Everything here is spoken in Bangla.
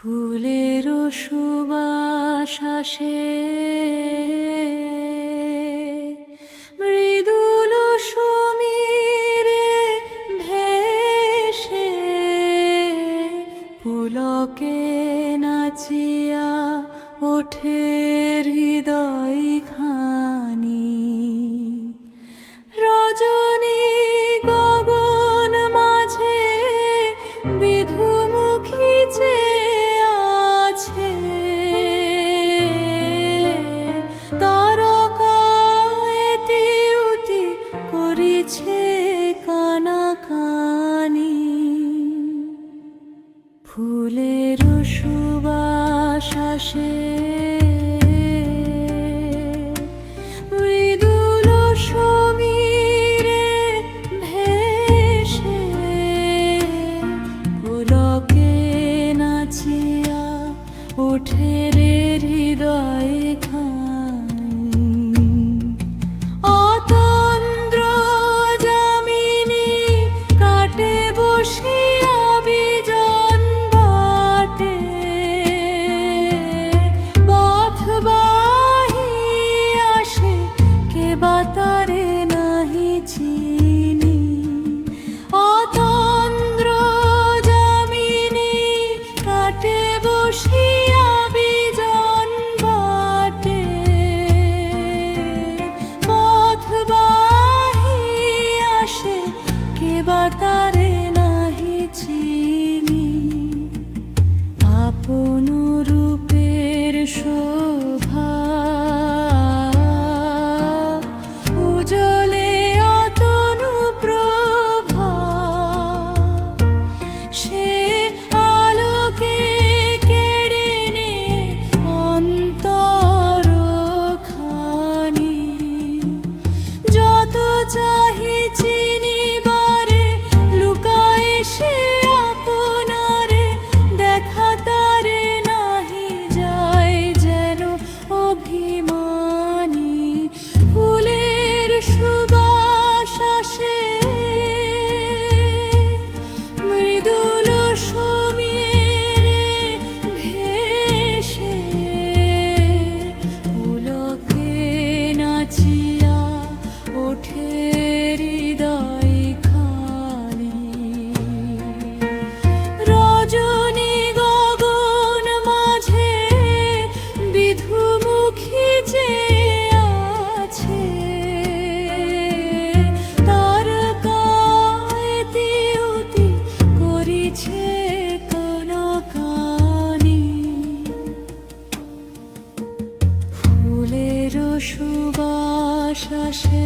ফুলের সুবাস আসে, মৃদুল সমীরে ভেসে, পুলকে নাচিয়া ওঠে হৃদয় খানি। রজনী গগন মাঝে বিধুমুখী চেয়ে আছে, তারকা এতি উতি করিছে কানাকানি। ফুলের সুবাস আসে, মৃদুল সমীরে ভেসে, পুলকে নাচিয়া ওঠে রে হৃদয় খানি। অতন্দ্র যামিনী কাটে বসিয়া বিজন বাটে, পথবাহী আসে কে বা তারে নাহি চিনি। অতন্দ্র যামিনী কাটে বসিয়া বিজন বাটে, পথবাহী আসে কে বা তারে নাহি চিনি। আপন রূপের শোভা উজ্জ্বলে অতনু প্রভা, সে আলোকে কেড়ে নে অন্তর খানি। যত চাহি চিনিবারে লুকায় সে আপনারে, দেখা তারে নাহি যায় যেন অভিমানী। ফুলের সুবাস আসে, মৃদুল সমীরে ভেসে, পুলকে নাচিয়া ওঠে হৃদয় খানি। রজনী গগন মাঝে বিধুমুখী চেয়ে আছে, তারকা এতি উতি করিছে কানাকানি। ফুলের সুবাস আসে।